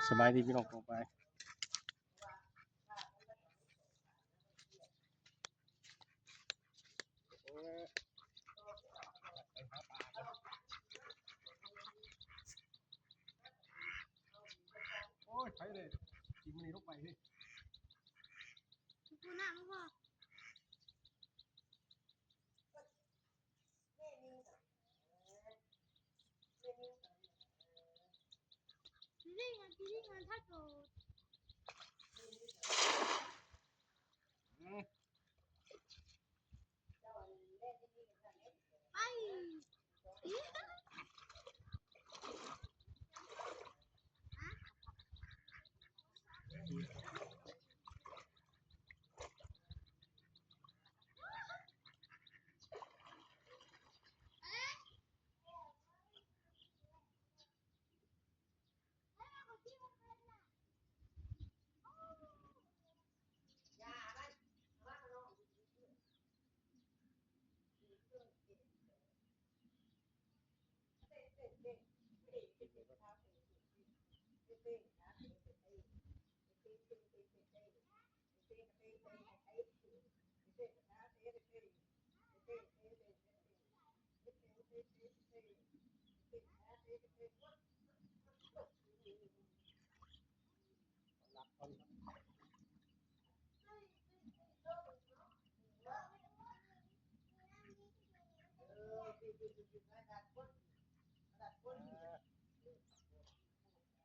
สบายดีพี่น้องต่อไปโอ้ยไปเลยกินมันนี่ลงไปพี่กูนั่งพ่อที่นี่งานถ้าโกรธ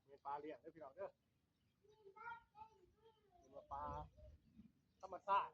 มีปลาเลี้ยงด้วยพี่น้องเด้อเป็นปลาธรรมชาติ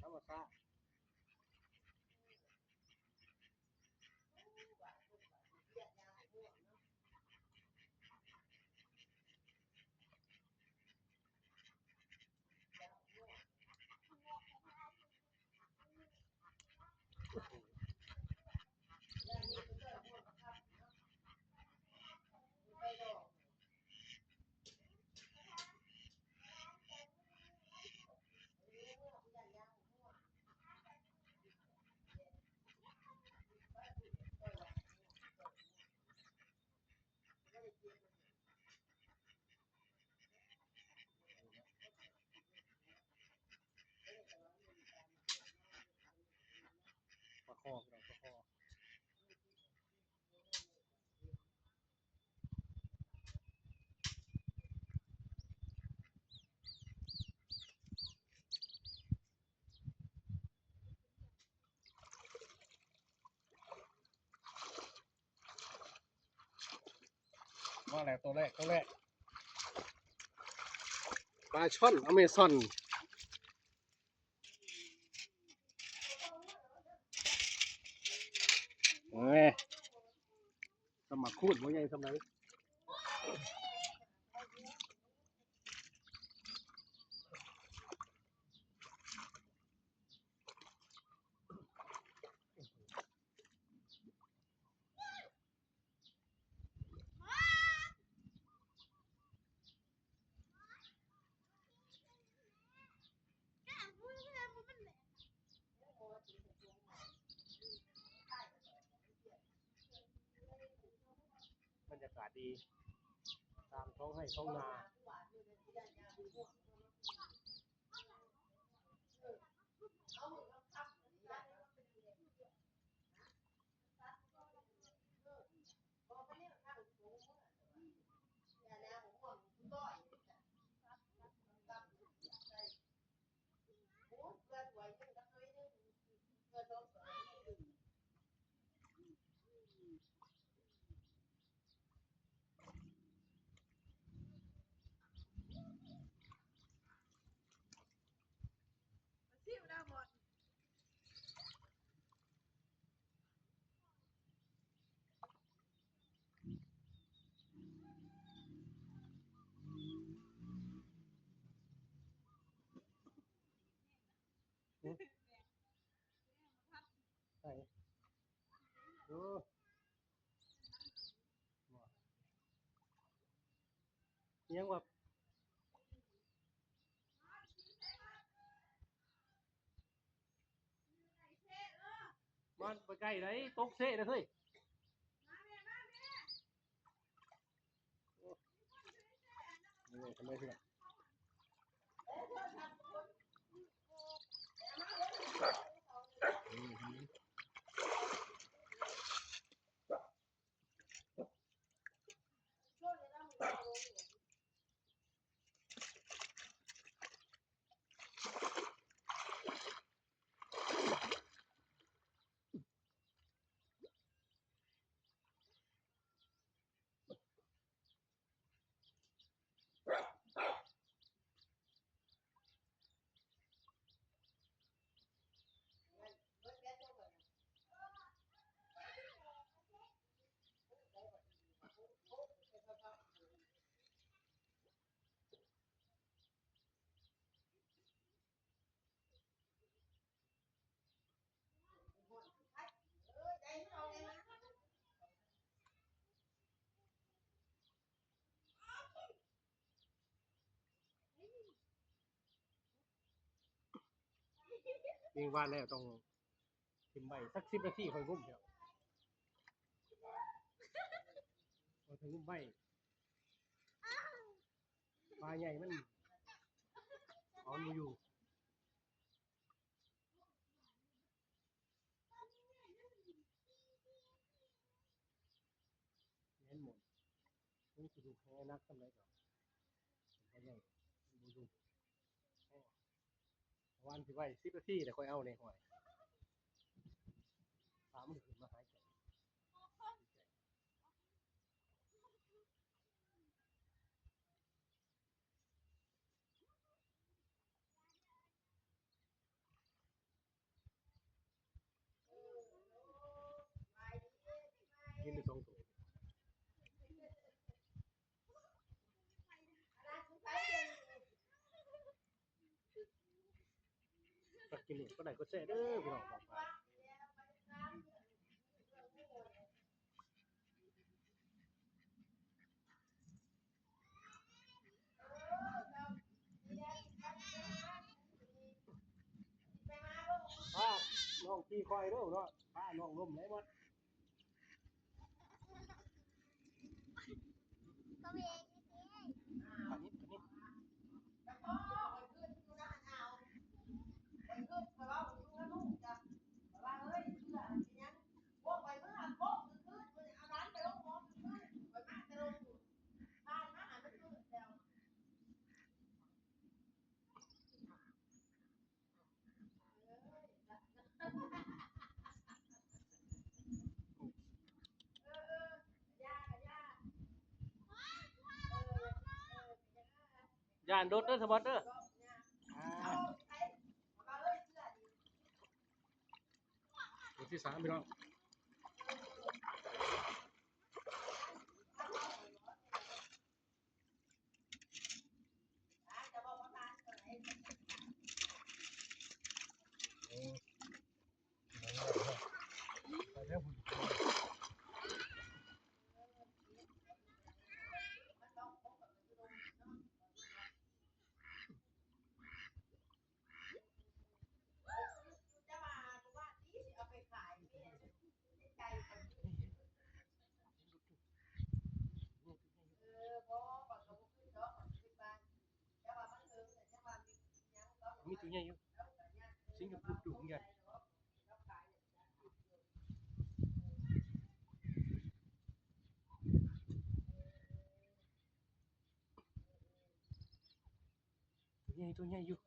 ธรรมชาติปลาคอพี่น้องปลาคอว่าอะไรตัวแรกปลาช่อนอเมซอนเอ้ยสมัครคูดว่าไงทำไรบรรยากาศดีตามท้องให้ท้องนา ยังว่ามันไปใกล้ไหนตกเซ่เลยเฮ้ยนี่ทำไมสิล่ะยิงว่านแล้วต้องทิมใบสัก10 นาทีค่อยงุ้มเดี๋ยวพอถึงงุ้มใบปลาใหญ่มันเอามันอยู่เน้นหมดมันจะดูแค่นักทำไรก่อนปลาใหญ่ดูดูวันที่ไว้10 นาทีแต่ค่อยเอาในหอยปลามันขึ้นมาหายใจกินไป2 ตัวก็กินนี่ก็ได้ก็แซ่เด้อพี่น้องบอกไปป้าน้องขี้คอยเด้อเนาะป้าน้องล้มไหนหมดอันนี้ย่านโดดเด้อสมบัติเด้อตัวที่3พี่น้องไปแล้วพุ่นมีตัวใหญ่อยู่สิงคโปร์ตัวใหญ่ตัวใหญ่อยู่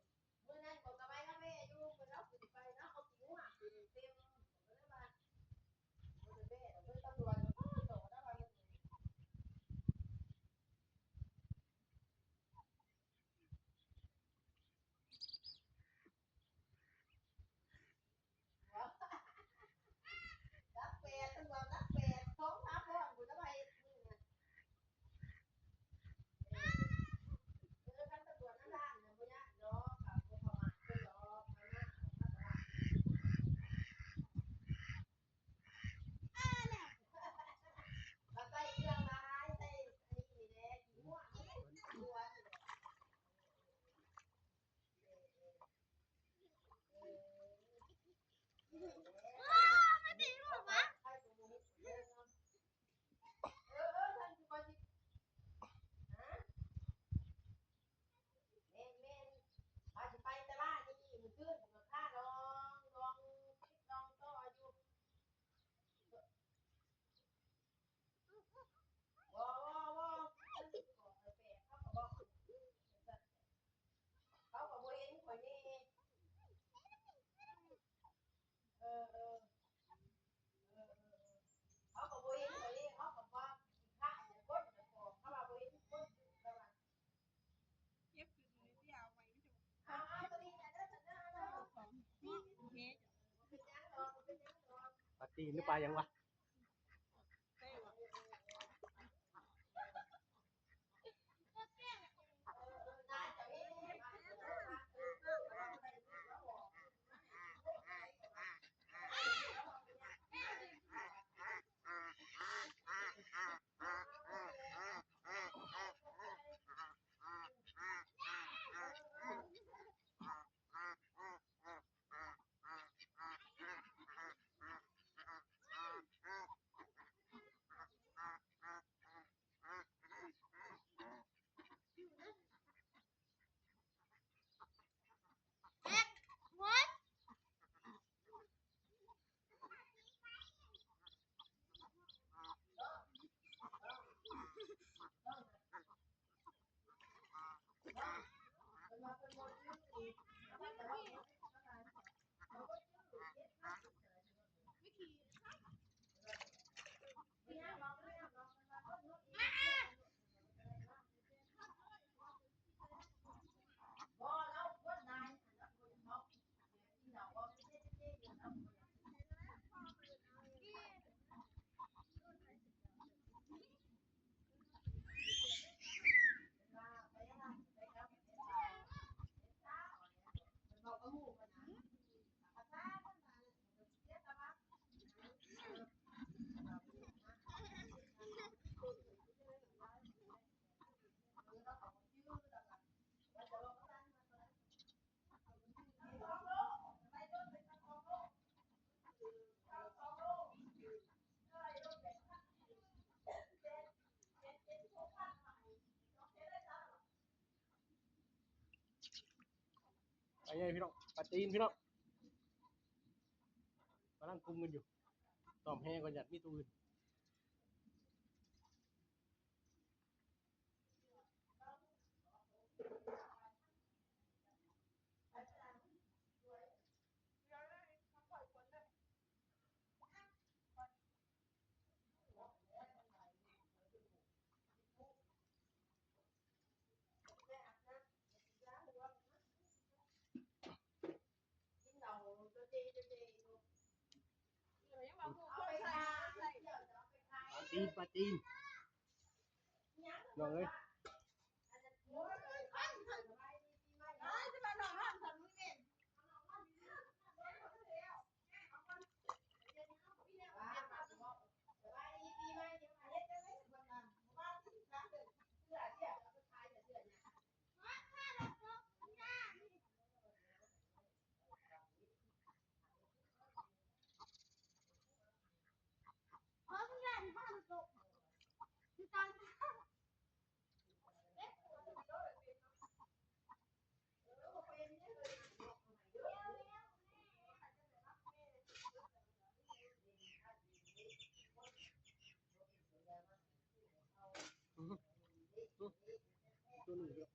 ตีนหรือปลายังวะไปไงพี่น้องปลาตีนพี่น้องกำลังคุมกันอยู่ตอมแห้งก่อนหยัดมีตัวอื่นปลาตีนน้องเอ้ยตัวหนึ่งเดียว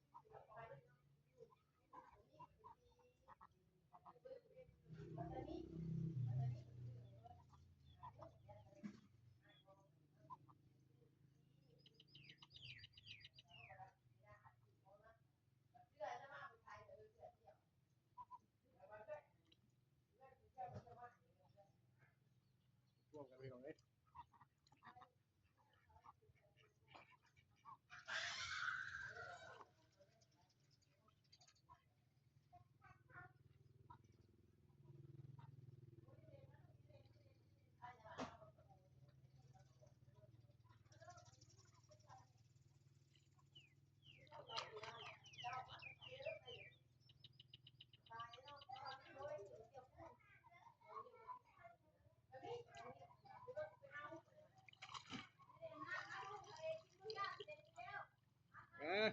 รวมกันพี่น้องเอ้ย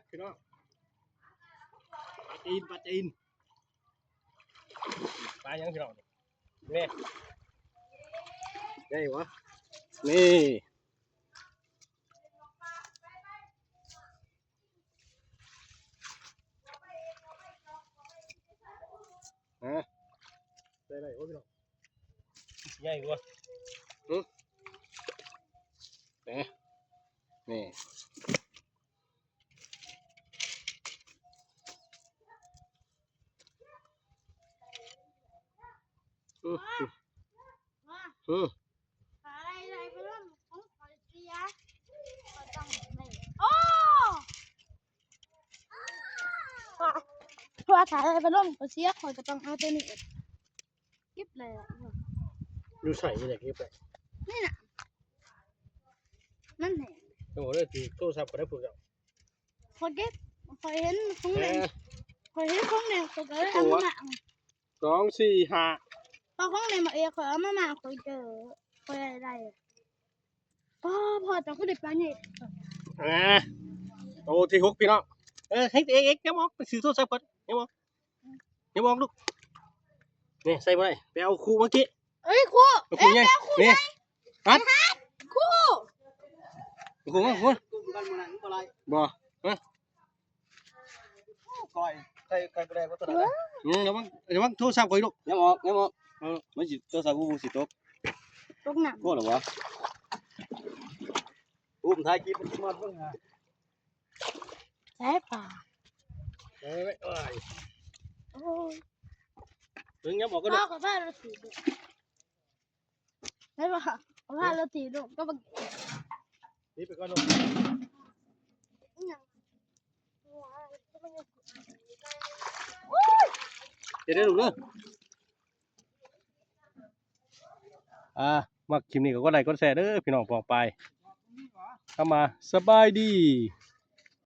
พี่น้องปลาตีนปลาตีนปลายังพี่น้องนี่ได้วะนี่ฮะได้โอ้พี่น้องใหญ่กว่านี่ ถ่ายอะไรไปลงก็เสียคอยก็ต้องเอาตัวนี้เก็บเลย อยู่ใส่นี่แหละคลิปเลย นี่น่ะนั่นแหละ โอ้โหเลยตีโทรศัพท์ก็ได้พูดแล้ว คอยเก็บคอยเห็นของแดงคอยเห็นของแดงคอยก็เลยเอามาหมัก 2 4 5พอของแดงมาเองคอยเอามาหมักคอยเจอคอยอะไรพอจะก็ได้ปลาเนี่ย โตที่6พี่น้องให้เอ็กยังบอกไปซื้อโทรศัพท์ก่อนยังบอกลูกนี่ใส่บ่ได้ไปเอาคู่เมื่อกี้ เอ้ยครู คู่ใหญ่นี่ฮัด ครู คู่มาคู่ กุ้งกันมันนั่นอะไร บ่ฮะ ก้อยใครไปได้ก็ตัวนั้น เดี๋ยวมันโทรศัพท์ก่อนลูก ยังออกไม่จิตัวสาวกูสิตก ตกหนัก โคตรหรอวะอุ้มท้ายคลิปมันมาเพิ่งหา ใช่ป่า เอ้ย โอ้ย ถึงยังบอกก็ พ่ ได้ อกับพ่อเราตีลูกได้ป่ะพ่อเราตีลูกก็บัง นี่ไปก่อนลูก เดี๋ยวลูกเด้อมักคลิปนี้ก็ไลค์กดแชร์เด้อพี่น้องปองไปเข้ามาสบายดี